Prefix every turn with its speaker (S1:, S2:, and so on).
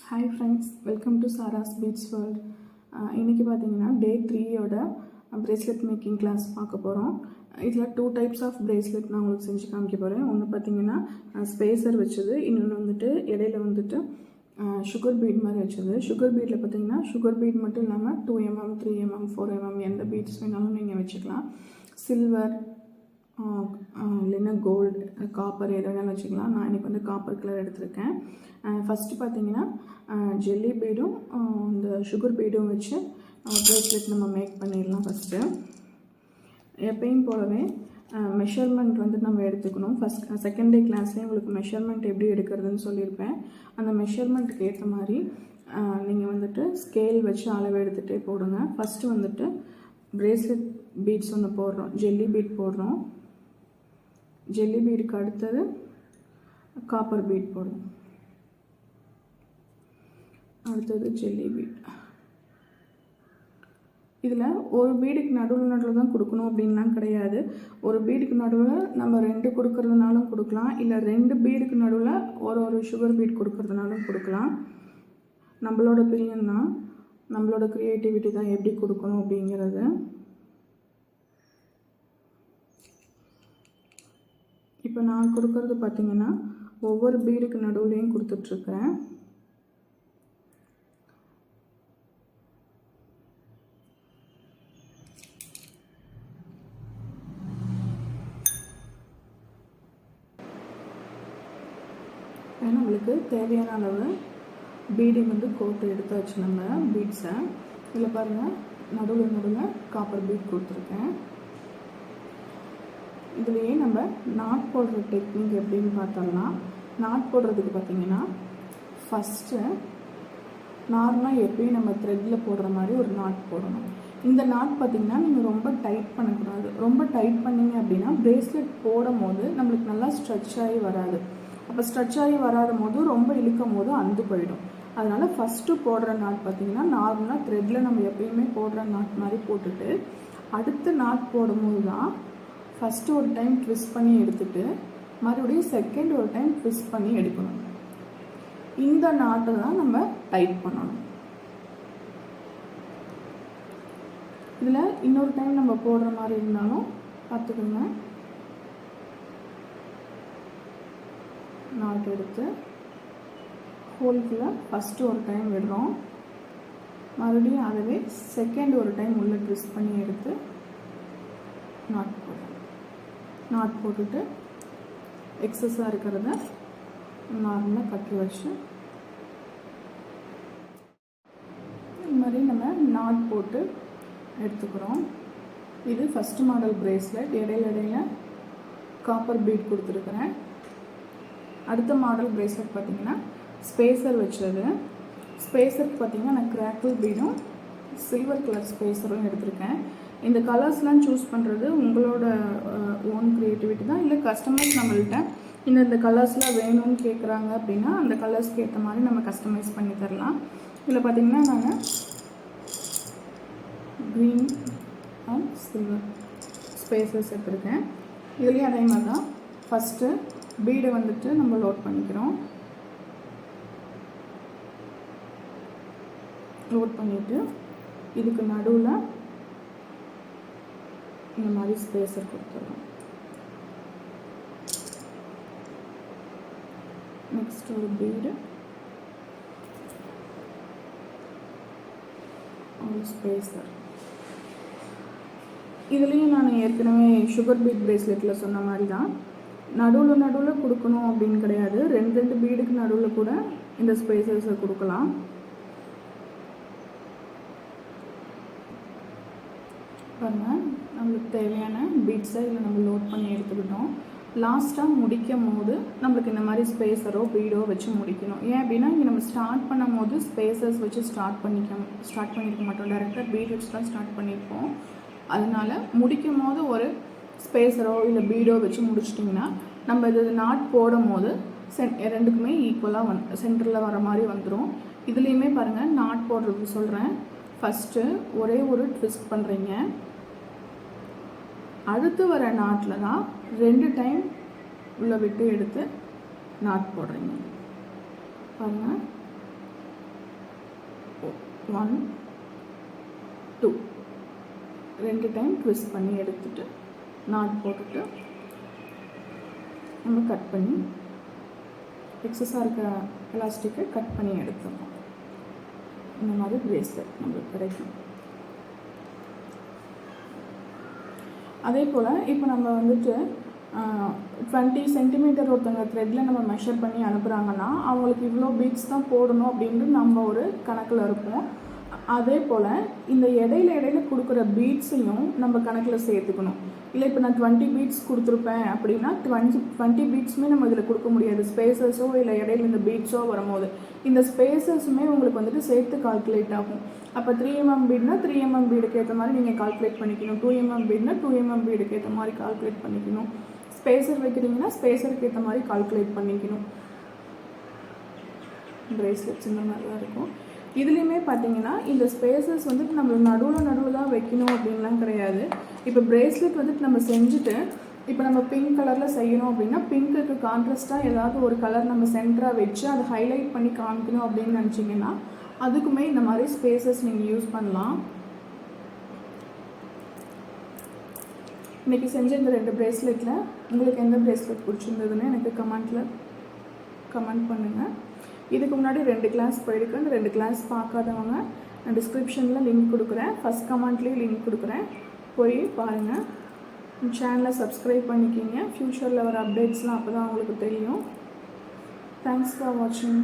S1: Hi friends, welcome to Sara's beads world. இன்றைக்கி பார்த்தீங்கன்னா day 3யோட பிரேஸ்லெட் மேக்கிங் கிளாஸ் பார்க்க போகிறோம். இதில் 2 டைப்ஸ் ஆஃப் பிரேஸ்லெட் நான் உங்களுக்கு செஞ்சு காமிக்க போகிறேன். ஒன்று பார்த்தீங்கன்னா ஸ்பேசர் வச்சது, இன்னொன்று வந்துட்டு இடையில வந்துட்டு சுகர் பீட் மாதிரி வச்சது. சுகர் பீடில் பார்த்தீங்கன்னா சுகர் பீட் மட்டும் இல்லாமல் 2mm 3mm 4mm எந்த பீட்ஸ் வேணாலும் நீங்கள் வச்சுக்கலாம். சில்வர் இல்லைன்னா கோல்டு, காப்பர் எது வேணாலும் வச்சுக்கலாம். நான் இன்றைக்கி வந்து காப்பர் கலர் எடுத்திருக்கேன். ஃபஸ்ட்டு பார்த்தீங்கன்னா ஜெல்லி பீடும் இந்த சுகர் பீடும் வச்சு ப்ரேஸ்லெட் நம்ம மேக் பண்ணிடலாம். ஃபஸ்ட்டு எப்பயும் போலவே மெஷர்மெண்ட் வந்து நம்ம எடுத்துக்கணும். செகண்ட் டே கிளாஸ்லேயே உங்களுக்கு மெஷர்மெண்ட் எப்படி எடுக்கிறதுன்னு சொல்லியிருப்பேன். அந்த மெஷர்மெண்ட்டுக்கு ஏற்ற மாதிரி நீங்கள் வந்துட்டு ஸ்கேல் வச்சு அளவு எடுத்துகிட்டே போடுங்க. ஃபஸ்ட்டு வந்துட்டு ப்ரேஸ்லெட் பீட்ஸ் ஒன்று போடுறோம், ஜெல்லி பீட் போடுறோம். ஜெல்லி பீடுக்கு அடுத்தது காப்பர் பீட் போடுறோம், அடுத்தது ஜெல்லி பீட். இதில் ஒரு பீடுக்கு நடுவில் தான் கொடுக்கணும் அப்படின்லாம் கிடையாது. ஒரு பீடுக்கு நடுவில் நம்ம 2 கொடுக்கறதுனாலும் கொடுக்கலாம், இல்லை 2 பீடுக்கு நடுவில் ஒரு சுகர் பீட் கொடுக்கறதுனாலும் கொடுக்கலாம். நம்மளோட பிரியம் தான், நம்மளோட க்ரியேட்டிவிட்டி தான் எப்படி கொடுக்கணும் அப்படிங்கிறது. இப்போ நான் கொடுக்கறது பார்த்திங்கன்னா ஒவ்வொரு பீடுக்கு நடுவுலையும் கொடுத்துட்ருக்கேன். நம்மளுக்கு தேவையான அளவு பீடிங் வந்து கோட்டு எடுத்தாச்சு நம்ம பீட்ஸை. இதில் பாருங்கள், நடுவில் காப்பர் பீட் கொடுத்துருக்கேன். இதுலேயே நம்ம நாட் போடுற டெக்னிக் எப்படின்னு பார்த்தோம்னா, நாட் போடுறதுக்கு பார்த்திங்கன்னா ஃபஸ்ட்டு நார்மலாக எப்பயும் நம்ம த்ரெட்டில் போடுற மாதிரி ஒரு நாட் போடணும். இந்த நாட் பார்த்திங்கன்னா நீங்கள் ரொம்ப டைட் பண்ணக்கூடாது. ரொம்ப டைட் பண்ணிங்க அப்படின்னா ப்ரேஸ்லெட் போடும் போது நம்மளுக்கு நல்லா ஸ்ட்ரெச் ஆகி வராது. அப்போ ஸ்ட்ரெச் ஆகி வராத போது ரொம்ப இழுக்கும் போது அந்து போயிடும். அதனால் ஃபஸ்ட்டு போடுற நாட் பார்த்திங்கன்னா நார்மலாக த்ரெட்டில் நம்ம எப்பயுமே போடுற நாட் மாதிரி போட்டுட்டு, அடுத்த நாட் போடும்போது தான் ஃபஸ்ட்டு ஒரு டைம் ட்விஸ்ட் பண்ணி எடுத்துகிட்டு மறுபடியும் செகண்ட் ஒரு டைம் ட்விஸ்ட் பண்ணி எடுக்கணும். இந்த நாட்டை தான் நம்ம டைட் பண்ணணும். இதில் இன்னொரு டைம் நம்ம போடுற மாதிரி இருந்தாலும் பார்த்துக்கோங்க. நாட் எடுத்து ஹோல்குள்ளே ஃபஸ்ட்டு ஒரு டைம் விடுறோம், மறுபடியும் அதுவே செகண்ட் ஒரு டைம் உள்ளே ட்விஸ்ட் பண்ணி எடுத்து நாட் போடுறோம். நாட் போட்டுட்டு எக்ஸஸாக இருக்கிறத நார்மலாக கட்டி வச்சு இந்த மாதிரி நம்ம நாட் போட்டு எடுத்துக்கிறோம். இது ஃபஸ்ட்டு மாடல் ப்ரேஸ்லெட். இடையில காப்பர் பீட் கொடுத்துருக்குறேன். அடுத்த மாடல் ப்ரேஸ்லெட் பார்த்திங்கன்னா ஸ்பேசர் வச்சது. ஸ்பேசருக்கு பார்த்திங்கன்னா நான் கிராக்கிள் பீடும் சில்வர் கலர் ஸ்பேசரும் எடுத்திருக்கேன். இந்த கலர்ஸ்லாம் சூஸ் பண்ணுறது உங்களோட ஓன் க்ரியேட்டிவிட்டி தான். இல்லை கஸ்டமைஸ் நம்மள்கிட்ட இந்த கலர்ஸ்லாம் வேணும்னு கேட்குறாங்க அப்படின்னா அந்த கலர்ஸ்க்கு ஏற்ற மாதிரி நம்ம கஸ்டமைஸ் பண்ணி தரலாம். இதில் பார்த்திங்கன்னா நான் க்ரீன் அண்ட் சில்வர் ஸ்பேசஸ் எடுத்துருக்கேன். இதுலேயும் அதே மாதிரி தான் ஃபஸ்ட்டு பீடை வந்துட்டு நம்ம லோட் பண்ணிக்கிறோம். லோட் பண்ணிவிட்டு இதுக்கு நடுவில் இந்த மாதிரி ஸ்பேசர் கொடுத்துருவோம். நெக்ஸ்ட் ஒரு பீடு, ஒரு ஸ்பேசர். இதுலேயும் நான் ஏற்கனவே சுகர் பீட் ப்ரேஸ்லெட்டில் சொன்ன மாதிரி தான் நடுவில் கொடுக்கணும் அப்படின்னு கிடையாது. 2 பீடுக்கு நடுவில் கூட இந்த ஸ்பேசர்ஸை கொடுக்கலாம். பாருங்கள், நம்மளுக்கு தேவையான பீட்ஸை இதில் நம்ம லோட் பண்ணி எடுத்துக்கிட்டோம். லாஸ்ட்டாக முடிக்கும் போது நம்மளுக்கு இந்த மாதிரி ஸ்பேசரோ பீடோ வச்சு முடிக்கணும். ஏன் அப்படின்னா இங்கே நம்ம ஸ்டார்ட் பண்ணும் போது ஸ்பேசர்ஸ் வச்சு ஸ்டார்ட் பண்ணியிருக்க மாட்டோம், டேரெக்டாக பீட் வச்சு தான் ஸ்டார்ட் பண்ணியிருப்போம். அதனால் முடிக்கும் போது ஒரு ஸ்பேசரோ இல்லை பீடோ வச்சு முடிச்சிட்டிங்கன்னா நம்ம இது நாட் போடும் போது ரெண்டுக்குமே ஈக்குவலாக சென்டரில் வர மாதிரி வந்துடும். இதுலேயுமே பாருங்கள், நாட் போடுறது சொல்கிறேன். ஃபஸ்ட்டு ஒரே ஒரு ட்விஸ்ட் பண்ணுறீங்க, அடுத்து வர நாட்டில் தான் 2 டைம் உள்ளே விட்டு எடுத்து நாட் போடுறீங்க. பாருங்கள், 1 2 2 டைம் ட்விஸ்ட் பண்ணி எடுத்துட்டு நாட் போட்டுட்டு நம்ம கட் பண்ணி எக்ஸஸாக இருக்க எலாஸ்டிக்கை கட் பண்ணி எடுத்துடலாம். இந்த மாதிரி பிரேஸ்லெட் நம்மளுக்கு கிடைக்கும். அதே போல் இப்போ நம்ம வந்துட்டு 20 சென்டிமீட்டர் ஒருத்தவங்க த்ரெட்டில் நம்ம மெஷர் பண்ணி அனுப்புகிறாங்கன்னா அவங்களுக்கு இவ்வளோ பீட்ஸ் தான் போடணும் அப்படின்ட்டு நம்ம ஒரு கணக்கில் இருப்போம். அதே போல் இந்த இடையில கொடுக்குற பீட்ஸையும் நம்ம கணக்கில் சேர்த்துக்கணும். இல்லை இப்போ நான் 20 பீட்ஸ் கொடுத்துருப்பேன் அப்படின்னா 20 பீட்ஸுமே நம்ம இதில் கொடுக்க முடியாது. ஸ்பேசஸோ இல்லை இடையில இந்த பீட்ஸோ வரும்போது இந்த ஸ்பேசஸுமே உங்களுக்கு வந்துட்டு சேர்த்து கால்குலேட் ஆகும். அப்போ 3mm பீட்னா 3mm பீடுக்கு ஏற்ற மாதிரி நீங்கள் கால்குலேட் பண்ணிக்கணும். 2mm பீட்னா 2mm பீடுக்கு ஏற்ற மாதிரி கால்குலேட் பண்ணிக்கணும். ஸ்பேசர் வைக்கிறீங்கன்னா ஸ்பேசருக்கு ஏற்ற மாதிரி கால்குலேட் பண்ணிக்கணும். பிரேஸ்லெட்ஸ் இந்த மாதிரி தான் இருக்கும். இதுலேயுமே பார்த்தீங்கன்னா இந்த ஸ்பேசஸ் வந்துட்டு நம்ம நடுவில் தான் வைக்கணும் அப்படின்லாம் கிடையாது. இப்போ பிரேஸ்லெட் வந்துட்டு நம்ம செஞ்சுட்டு இப்போ நம்ம பிங்க் கலரில் செய்யணும் அப்படின்னா பிங்க்குக்கு கான்ட்ராஸ்ட்டாக ஏதாவது ஒரு கலர் நம்ம சென்டராக வச்சு அதை ஹைலைட் பண்ணி காமிக்கணும் அப்படின்னு நினச்சிங்கன்னா அதுக்குமே இந்த மாதிரி ஸ்பேசஸ் நீங்கள் யூஸ் பண்ணலாம். இன்றைக்கி செஞ்ச இந்த 2 பிரேஸ்லெட்டில் உங்களுக்கு எந்த பிரேஸ்லெட் பிடிச்சிருந்ததுன்னு எனக்கு கமெண்ட் பண்ணுங்கள். இதுக்கு முன்னாடி 2 கிளாஸ் போயிருக்கு. அந்த 2 கிளாஸ் பார்க்காதவங்க நான் டிஸ்கிரிப்ஷனில் லிங்க் கொடுக்குறேன், ஃபஸ்ட் கமெண்ட்லேயும் லிங்க் கொடுக்குறேன், போய் பாருங்கள். சேனலை சப்ஸ்கிரைப் பண்ணிக்கிங்க. ஃப்யூச்சரில் வர அப்டேட்ஸ்லாம் அப்போ தான் உங்களுக்கு தெரியும். தேங்க்ஸ் ஃபார் வாட்சிங்.